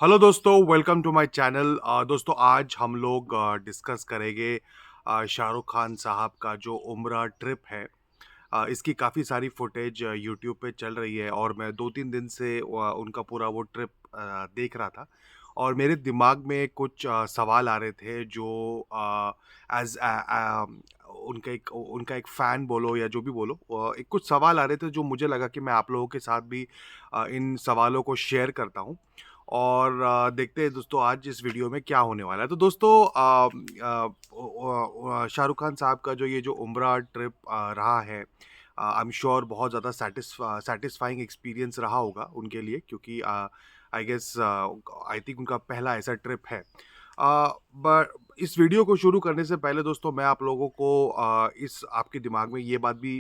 Hello दोस्तों, welcome to my channel. दोस्तों, आज हम लोग डिस्कस करेंगे शाहरुख खान साहब का जो उम्रा ट्रिप है। इसकी काफ़ी सारी फुटेज यूट्यूब पे चल रही है और मैं 2-3 दिन से उनका पूरा वो ट्रिप देख रहा था। और मेरे दिमाग में कुछ सवाल आ रहे थे जो एज उनका एक फ़ैन बोलो या जो भी बोलो, एक कुछ सवाल आ रहे थे जो मुझे लगा कि मैं आप लोगों के साथ भी इन सवालों को शेयर करता हूँ। और देखते हैं दोस्तों आज इस वीडियो में क्या होने वाला है। तो दोस्तों, शाहरुख खान साहब का जो ये जो उम्रा ट्रिप रहा है, आई एम श्योर बहुत ज़्यादा सैटिस्फाइंग एक्सपीरियंस रहा होगा उनके लिए, क्योंकि आई गेस आई थिंक उनका पहला ऐसा ट्रिप है। बट इस वीडियो को शुरू करने से पहले दोस्तों, मैं आप लोगों को इस आपके दिमाग में ये बात भी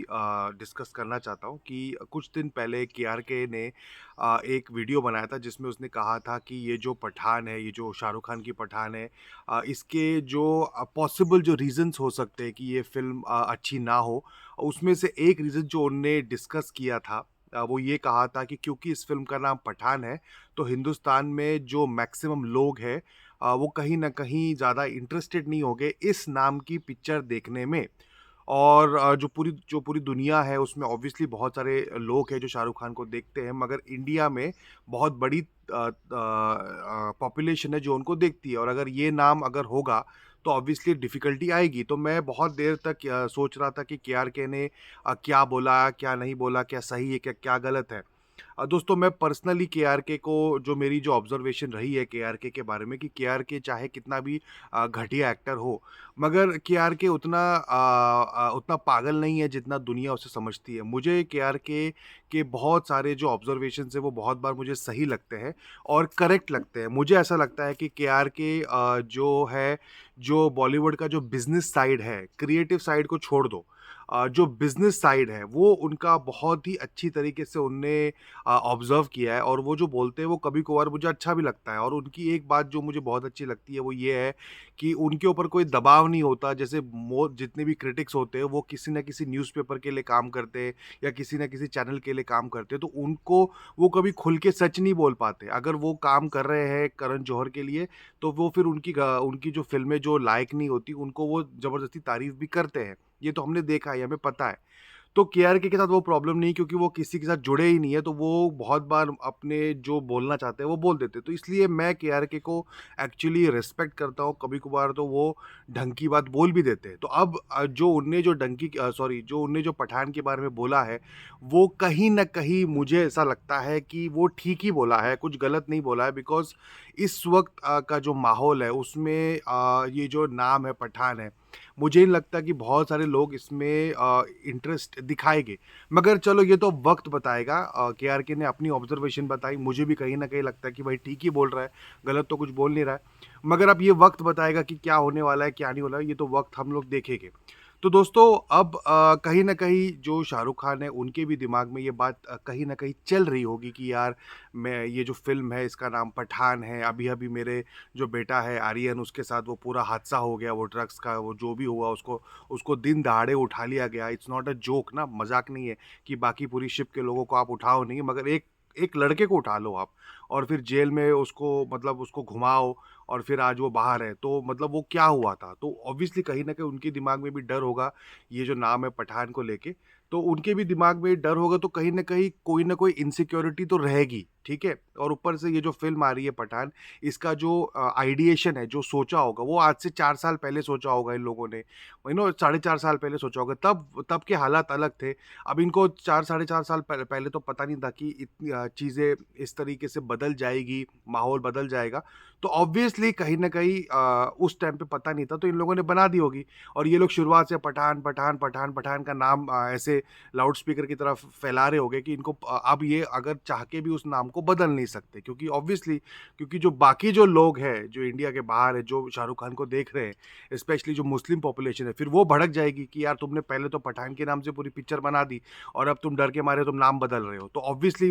डिस्कस करना चाहता हूँ कि कुछ दिन पहले KRK ने एक वीडियो बनाया था जिसमें उसने कहा था कि ये जो पठान है, ये जो शाहरुख खान की पठान है, इसके जो पॉसिबल जो रीज़न्स हो सकते हैं कि ये फ़िल्म अच्छी ना हो, उसमें से एक रीज़न जो उनने डिस्कस किया था, वो ये कहा था कि क्योंकि इस फ़िल्म का नाम पठान है, तो हिंदुस्तान में जो मैक्सिमम लोग हैं, वो कहीं न कहीं ज़्यादा इंटरेस्टेड नहीं होंगे इस नाम की पिक्चर देखने में। और जो पूरी दुनिया है उसमें ऑब्वियसली बहुत सारे लोग हैं जो शाहरुख खान को देखते हैं, मगर इंडिया में बहुत बड़ी पॉपुलेशन है जो उनको देखती है, और अगर ये नाम अगर होगा तो ऑब्वियसली डिफ़िकल्टी आएगी। तो मैं बहुत देर तक सोच रहा था कि KRK ने क्या बोला, क्या नहीं बोला, क्या सही है, क्या क्या गलत है। दोस्तों, मैं पर्सनली KRK को, जो मेरी जो ऑब्ज़र्वेशन रही है KRK के बारे में, कि KRK चाहे कितना भी घटिया एक्टर हो, मगर KRK उतना पागल नहीं है जितना दुनिया उसे समझती है। मुझे KRK के बहुत सारे जो ऑब्ज़र्वेशंस हैं वो बहुत बार मुझे सही लगते हैं और करेक्ट लगते हैं। मुझे ऐसा लगता है कि KRK जो है, जो बॉलीवुड का जो बिज़नेस साइड है, क्रिएटिव साइड को छोड़ दो। जो बिज़नेस साइड है वो उनका बहुत ही अच्छी तरीके से उनने ऑब्ज़र्व किया है, और वो जो बोलते हैं वो कभी-कभार मुझे अच्छा भी लगता है। और उनकी एक बात जो मुझे बहुत अच्छी लगती है वो ये है कि उनके ऊपर कोई दबाव नहीं होता। जैसे जितने भी क्रिटिक्स होते हैं वो किसी न किसी न्यूज़पेपर के लिए काम करते हैं या किसी न किसी चैनल के लिए काम करते हैं, तो उनको वो कभी खुल के सच नहीं बोल पाते। अगर वो काम कर रहे हैं करण जौहर के लिए, तो वो फिर उनकी जो फ़िल्में जो लायक नहीं होती उनको वो ज़बरदस्ती तारीफ़ भी करते हैं। ये तो हमने देखा है, हमें पता है। तो KRK के साथ वो प्रॉब्लम नहीं, क्योंकि वो किसी के साथ जुड़े ही नहीं है, तो वो बहुत बार अपने जो बोलना चाहते हैं वो बोल देते हैं। तो इसलिए मैं KRK को एक्चुअली रिस्पेक्ट करता हूँ। कभी-कभार तो वो ढंग की बात बोल भी देते हैं। तो अब जो उनने जो पठान के बारे में बोला है, वो कहीं न कहीं मुझे ऐसा लगता है कि वो ठीक ही बोला है, कुछ गलत नहीं बोला है। बिकॉज़ इस वक़्त का जो माहौल है उसमें ये जो नाम है पठान है, मुझे नहीं लगता कि बहुत सारे लोग इसमें इंटरेस्ट दिखाएँगे। मगर चलो ये तो वक़्त बताएगा। KRK ने अपनी ऑब्ज़र्वेशन बताई, मुझे भी कहीं न कहीं लगता है कि भाई ठीक ही बोल रहा है, गलत तो कुछ बोल नहीं रहा है। मगर अब ये वक़्त बताएगा कि क्या होने वाला है, क्या नहीं होने वाला है, ये तो वक़्त हम लोग देखेंगे। तो दोस्तों, अब कहीं न कहीं जो शाहरुख खान है उनके भी दिमाग में ये बात कहीं न कहीं चल रही होगी कि यार, मैं ये जो फ़िल्म है इसका नाम पठान है। अभी-अभी मेरे जो बेटा है आर्यन, उसके साथ वो पूरा हादसा हो गया, वो ड्रग्स का वो जो भी हुआ, उसको उसको दिन दहाड़े उठा लिया गया। इट्स नॉट अ जोक ना, मज़ाक नहीं है कि बाकी पूरी शिप के लोगों को आप उठाओ नहीं, मगर एक एक लड़के को उठा लो आप, और फिर जेल में उसको, मतलब उसको घुमाओ, और फिर आज वो बाहर है। तो मतलब वो क्या हुआ था? तो ऑब्वियसली कहीं न कहीं उनके दिमाग में भी डर होगा, ये जो नाम है पठान को लेके। तो उनके भी दिमाग में डर होगा, तो कहीं न कहीं कोई न कोई इनसिक्योरिटी तो रहेगी, ठीक है? और ऊपर से ये जो फ़िल्म आ रही है पठान, इसका जो आइडिएशन है, जो सोचा होगा, वो आज से 4 साल पहले सोचा होगा इन लोगों ने। साढ़े 4 साल पहले सोचा होगा, तब तब के हालात अलग थे। अब इनको 4 साढ़े 4 साल पहले तो पता नहीं था कि इतनी चीज़ें इस तरीके से बदल जाएगी, माहौल बदल जाएगा। तो ऑब्वियसली कहीं न कहीं उस टाइम पे पता नहीं था, तो इन लोगों ने बना दी होगी। और ये लोग शुरुआत से पठान, पठान, पठान, पठान का नाम ऐसे लाउड स्पीकर की तरफ फैला रहे होंगे कि इनको अब ये अगर चाह के भी उस नाम को बदल नहीं सकते, क्योंकि ऑब्वियसली, क्योंकि जो बाकी जो लोग हैं, जो इंडिया के बाहर है, जो शाहरुख खान को देख रहे हैं, स्पेशली जो मुस्लिम पॉपुलेशन है, फिर वो भड़क जाएगी कि यार, तुमने पहले तो पठान के नाम से पूरी पिक्चर बना दी और अब तुम डर के मारे तुम नाम बदल रहे हो। तो ऑब्वियसली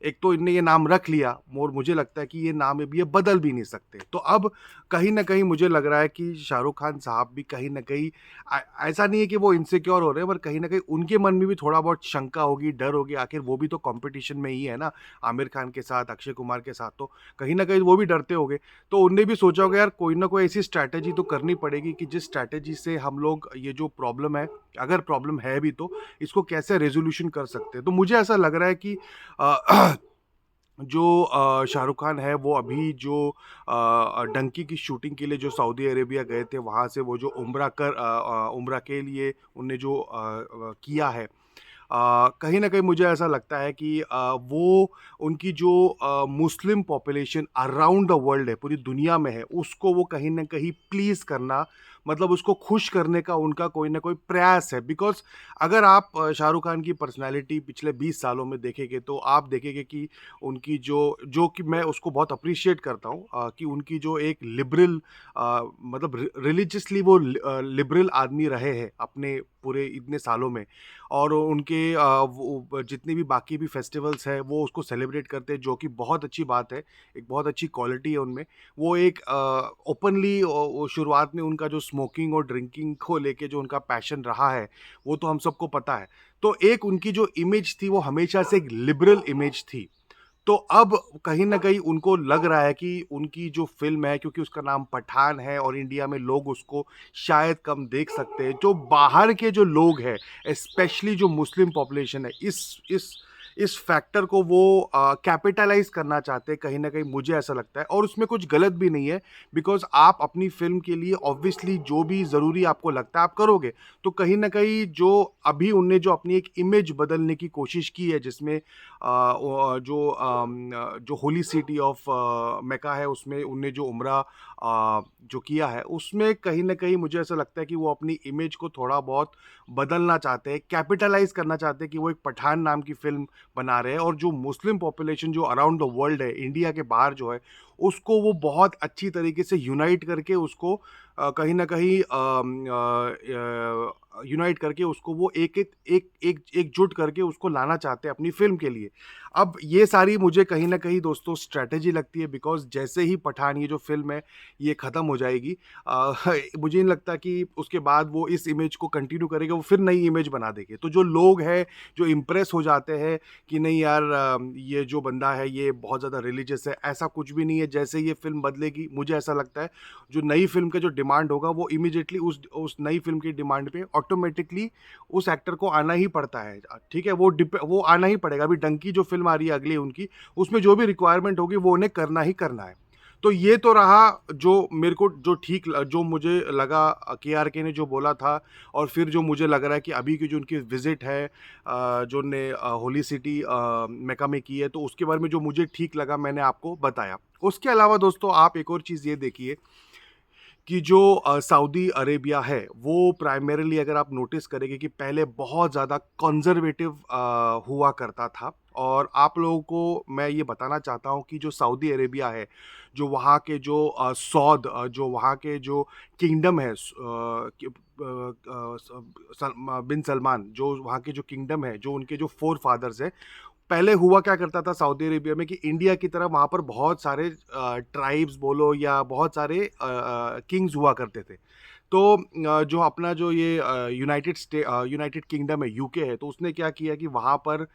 एक तो इनने ये नाम रख लिया और मुझे लगता है कि ये नाम अब ये बदल भी नहीं सकते। तो अब कहीं न कहीं मुझे लग रहा है कि शाहरुख खान साहब भी कहीं न कहीं ऐसा नहीं है कि वो इनसिक्योर हो रहे हैं, पर कहीं न कहीं उनके मन में भी थोड़ा बहुत शंका होगी, डर होगी, आखिर वो भी तो कॉम्पिटिशन में ही है ना, आमिर खान के साथ, अक्षय कुमार के साथ, तो कहीं न कहीं वो भी डरते होंगे। तो उनने भी सोचा होगा यार कोई ना कोई ऐसी स्ट्रैटेजी तो करनी पड़ेगी कि जिस स्ट्रैटेजी से हम लोग ये जो प्रॉब्लम है, अगर प्रॉब्लम है भी तो इसको कैसे रेज़ोल्यूशन कर सकते हैं। तो मुझे ऐसा लग रहा है कि अ, जो शाहरुख खान है वो अभी जो डंकी की शूटिंग के लिए जो सऊदी अरेबिया गए थे, वहाँ से वो जो उम्रा के लिए उनने जो किया है, कहीं न कहीं मुझे ऐसा लगता है कि वो उनकी जो Muslim population around the world है, पूरी दुनिया में है, उसको वो कहीं न कहीं प्लीज़ करना, मतलब उसको खुश करने का उनका कोई न कोई प्रयास है। बिकॉज़ अगर आप शाहरुख खान की पर्सनैलिटी पिछले 20 सालों में देखेंगे, तो आप देखेंगे कि उनकी जो कि मैं उसको बहुत अप्रिशिएट करता हूँ, कि उनकी जो एक लिबरल, मतलब रिलीजियसली वो लिबरल आदमी रहे हैं अपने पूरे इतने सालों में। और उनके वो जितने भी बाकी भी फेस्टिवल्स हैं वो उसको सेलिब्रेट करते हैं, जो कि बहुत अच्छी बात है, एक बहुत अच्छी क्वालिटी है उनमें। वो एक ओपनली शुरुआत में उनका जो स्मोकिंग और ड्रिंकिंग को लेके जो उनका पैशन रहा है, वो तो हम सबको पता है। तो एक उनकी जो इमेज थी वो हमेशा से एक लिबरल इमेज थी। तो अब कहीं न कहीं उनको लग रहा है कि उनकी जो फ़िल्म है, क्योंकि उसका नाम पठान है और इंडिया में लोग उसको शायद कम देख सकते हैं। जो बाहर के जो लोग हैं, स्पेशली जो मुस्लिम पॉपुलेशन है, इस फैक्टर को वो कैपिटलाइज़ करना चाहते हैं, कहीं न कहीं मुझे ऐसा लगता है, और उसमें कुछ गलत भी नहीं है। बिकॉज़ आप अपनी फ़िल्म के लिए ऑब्वियसली जो भी ज़रूरी आपको लगता है आप करोगे। तो कहीं न कहीं जो अभी उनने जो अपनी एक इमेज बदलने की कोशिश की है, जिसमें जो होली सिटी ऑफ मेका है, उसमें उनने जो उम्रा जो किया है, उसमें कहीं न कहीं मुझे ऐसा लगता है कि वो अपनी इमेज को थोड़ा बहुत बदलना चाहते हैं, कैपिटलाइज़ करना चाहते हैं कि वो एक पठान नाम की फ़िल्म बना रहे हैं, और जो मुस्लिम पॉपुलेशन जो अराउंड द वर्ल्ड है, इंडिया के बाहर जो है, उसको वो बहुत अच्छी तरीके से यूनाइट करके उसको कहीं न कहीं यूनाइट करके उसको वो एकजुट करके उसको लाना चाहते हैं अपनी फ़िल्म के लिए। अब ये सारी मुझे कहीं न कहीं दोस्तों स्ट्रैटेजी लगती है, बिकॉज़ जैसे ही पठान ये जो फ़िल्म है, ये ख़त्म हो जाएगी, मुझे नहीं लगता कि उसके बाद वो इस इमेज को कंटिन्यू करेंगे, वो फिर नई इमेज बना देंगे। तो जो लोग हैं, जो इम्प्रेस हो जाते हैं कि नहीं यार, ये जो बंदा है ये बहुत ज़्यादा रिलीजियस है, ऐसा कुछ भी नहीं है। जैसे ये फ़िल्म बदलेगी, मुझे ऐसा लगता है जो नई फ़िल्म का जो डिमांड होगा वो इमीडिएटली उस नई फ़िल्म की डिमांड पे ऑटोमैटिकली उस एक्टर को आना ही पड़ता है। ठीक है? वो आना ही पड़ेगा। अभी डंकी जो फ़िल्म आ रही है अगली उनकी, उसमें जो भी रिक्वायरमेंट होगी वो उन्हें करना ही करना है। तो ये तो रहा जो मेरे को जो मुझे लगा, केआरके ने जो बोला था, और फिर जो मुझे लग रहा है कि अभी की जो उनकी विज़िट है, जो उन्होंने होली सिटी मेका में की है, तो उसके बारे में जो मुझे ठीक लगा मैंने आपको बताया। उसके अलावा दोस्तों आप एक और चीज़ ये देखिए कि जो सऊदी अरेबिया है, वो प्राइमरीली अगर आप नोटिस करेंगे कि पहले बहुत ज़्यादा कंज़र्वेटिव हुआ करता था। और आप लोगों को मैं ये बताना चाहता हूँ कि जो सऊदी अरेबिया है, जो वहाँ के जो जो वहाँ के जो किंगडम है, बिन सलमान, जो वहाँ के जो किंगडम है, जो उनके जो फ़ोर फादर्स हैं, पहले हुआ क्या करता था सऊदी अरेबिया में कि इंडिया की तरह वहाँ पर बहुत सारे ट्राइब्स बोलो या बहुत सारे किंग्स हुआ करते थे। तो जो अपना जो ये यूनाइटेड किंगडम है, यूके है, तो उसने क्या किया कि वहाँ पर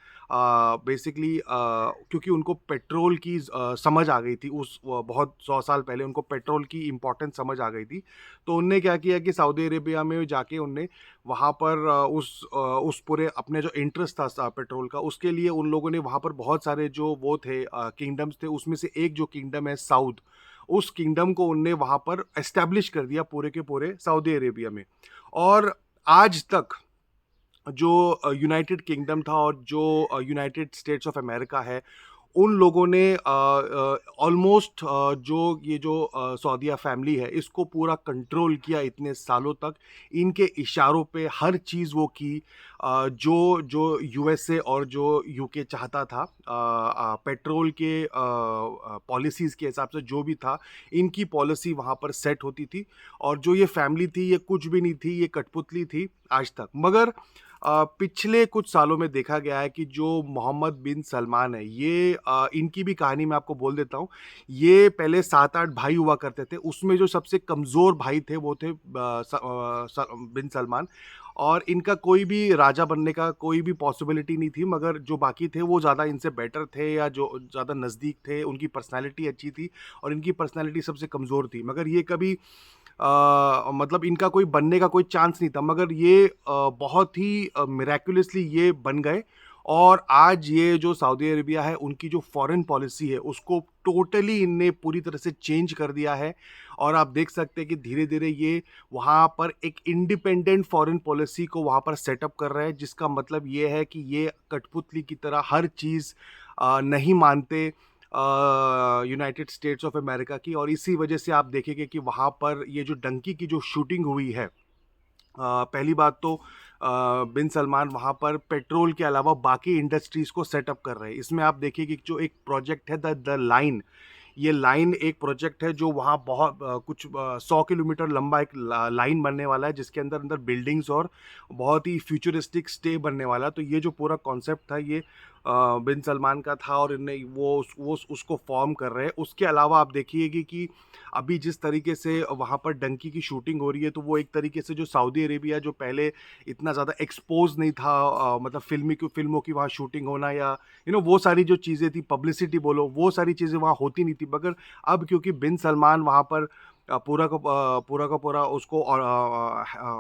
बेसिकली क्योंकि उनको पेट्रोल की समझ आ गई थी, बहुत 100 साल पहले उनको पेट्रोल की इम्पोर्टेंस समझ आ गई थी। तो उनने क्या किया कि सऊदी अरेबिया में जाके उनने वहाँ पर उस पूरे अपने जो इंटरेस्ट था पेट्रोल का, उसके लिए उन लोगों ने वहाँ पर बहुत सारे जो वो थे किंगडम्स थे, उसमें से एक जो किंगडम है साउद, उस किंगडम को उनने वहाँ पर एस्टैब्लिश कर दिया पूरे के पूरे सऊदी अरेबिया में। और आज तक जो यूनाइटेड किंगडम था और जो यूनाइटेड स्टेट्स ऑफ अमेरिका है, उन लोगों ने ऑलमोस्ट जो ये जो सऊदिया फैमिली है, इसको पूरा कंट्रोल किया इतने सालों तक। इनके इशारों पे हर चीज़ वो की, जो यूएसए और जो यूके चाहता था, पेट्रोल के पॉलिसीज़ के हिसाब से जो भी था, इनकी पॉलिसी वहाँ पर सेट होती थी। और जो ये फैमिली थी, ये कुछ भी नहीं थी, ये कठपुतली थी आज तक। मगर पिछले कुछ सालों में देखा गया है कि जो मोहम्मद बिन सलमान है, ये इनकी भी कहानी मैं आपको बोल देता हूँ। ये पहले 7-8 भाई हुआ करते थे, उसमें जो सबसे कमज़ोर भाई थे वो थे बिन सलमान। और इनका कोई भी राजा बनने का कोई भी पॉसिबिलिटी नहीं थी, मगर जो बाकी थे वो ज़्यादा इनसे बेटर थे या जो ज़्यादा नज़दीक थे, उनकी पर्सनैलिटी अच्छी थी और इनकी पर्सनैलिटी सबसे कमज़ोर थी। मगर ये कभी मतलब इनका कोई बनने का कोई चांस नहीं था, मगर ये बहुत ही मिरेक्युलसली ये बन गए। और आज ये जो सऊदी अरेबिया है, उनकी जो फॉरेन पॉलिसी है, उसको टोटली इनने पूरी तरह से चेंज कर दिया है। और आप देख सकते हैं कि धीरे-धीरे ये वहाँ पर एक इंडिपेंडेंट फॉरेन पॉलिसी को वहाँ पर सेटअप कर रहे हैं, जिसका मतलब ये है कि ये कठपुतली की तरह हर चीज़ नहीं मानते यूनाइटेड स्टेट्स ऑफ अमेरिका की। और इसी वजह से आप देखेंगे कि वहाँ पर ये जो डंकी की जो शूटिंग हुई है, पहली बात तो बिन सलमान वहाँ पर पेट्रोल के अलावा बाकी इंडस्ट्रीज़ को सेटअप कर रहे हैं। इसमें आप देखिए कि जो एक प्रोजेक्ट है द लाइन, ये लाइन एक प्रोजेक्ट है जो वहाँ बहुत कुछ 100 किलोमीटर लंबा एक लाइन बनने वाला है, जिसके अंदर अंदर बिल्डिंग्स और बहुत ही फ्यूचरिस्टिक स्टे बनने वाला है। तो ये जो पूरा कॉन्सेप्ट था, ये बिन सलमान का था और इन्हें वो उसको फॉर्म कर रहे हैं। उसके अलावा आप देखिएगा कि अभी जिस तरीके से वहाँ पर डंकी की शूटिंग हो रही है, तो वो एक तरीके से जो सऊदी अरेबिया जो पहले इतना ज़्यादा एक्सपोज नहीं था, मतलब फिल्मों की वहाँ शूटिंग होना या वो सारी जो चीज़ें थी, पब्लिसिटी बोलो, वो सारी चीज़ें वहाँ होती नहीं थी। मगर अब क्योंकि बिन सलमान वहाँ पर पूरा का पूरा उसको और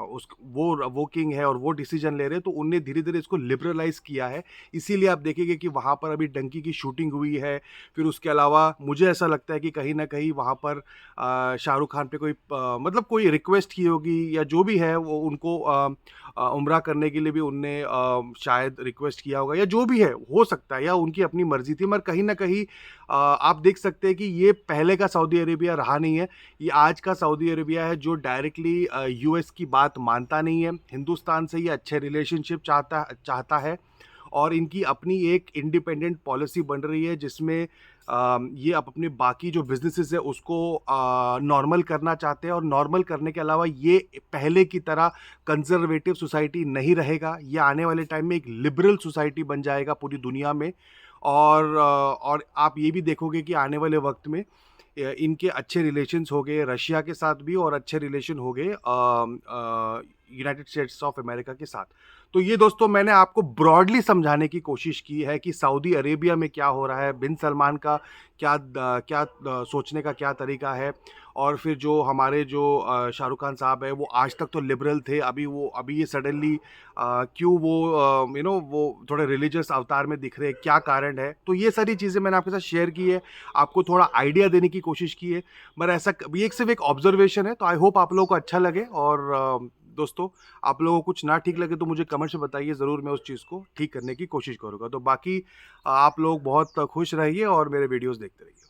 उस वो किंग है और वो डिसीजन ले रहे हैं, तो उनने धीरे-धीरे इसको लिबरलाइज़ किया है। इसीलिए आप देखेंगे कि वहाँ पर अभी डंकी की शूटिंग हुई है। फिर उसके अलावा मुझे ऐसा लगता है कि कहीं न कहीं वहाँ पर शाहरुख खान पे कोई मतलब कोई रिक्वेस्ट की होगी या जो भी है, वो उनको उम्रा करने के लिए भी उनने शायद रिक्वेस्ट किया होगा या जो भी है, हो सकता है या उनकी अपनी मर्ज़ी थी। मगर कहीं न कहीं आप देख सकते हैं कि ये पहले का सऊदी अरेबिया रहा नहीं है। ये आज का सऊदी अरेबिया है जो डायरेक्टली यूएस की बात मानता नहीं है। हिंदुस्तान से ये अच्छे रिलेशनशिप चाहता चाहता है और इनकी अपनी एक इंडिपेंडेंट पॉलिसी बन रही है, जिसमें ये अब अपने बाकी जो बिज़नेसेस है उसको नॉर्मल करना चाहते हैं। और नॉर्मल करने के अलावा ये पहले की तरह कंज़र्वेटिव सोसाइटी नहीं रहेगा। ये आने वाले टाइम में एक लिबरल सोसाइटी बन जाएगा पूरी दुनिया में। और आप ये भी देखोगे कि आने वाले वक़्त में इनके अच्छे रिलेशंस हो गए रशिया के साथ भी और अच्छे रिलेशन हो गए यूनाइटेड स्टेट्स ऑफ अमेरिका के साथ। तो ये दोस्तों मैंने आपको ब्रॉडली समझाने की कोशिश की है कि सऊदी अरेबिया में क्या हो रहा है, बिन सलमान का सोचने का क्या तरीका है। और फिर जो हमारे जो शाहरुख खान साहब है, वो आज तक तो लिबरल थे, अभी ये सडनली क्यों वो वो थोड़े रिलीजियस अवतार में दिख रहे हैं, क्या कारण है। तो ये सारी चीज़ें मैंने आपके साथ शेयर की है, आपको थोड़ा आइडिया देने की कोशिश की है। मगर ऐसा ये सिर्फ एक ऑब्जर्वेशन है, तो आई होप आप लोगों को अच्छा लगे। और दोस्तों, आप लोगों को कुछ ना ठीक लगे तो मुझे कमेंट्स में बताइए, ज़रूर मैं उस चीज़ को ठीक करने की कोशिश करूँगा। तो बाकी आप लोग बहुत खुश रहिए और मेरे वीडियोज़ देखते रहिए।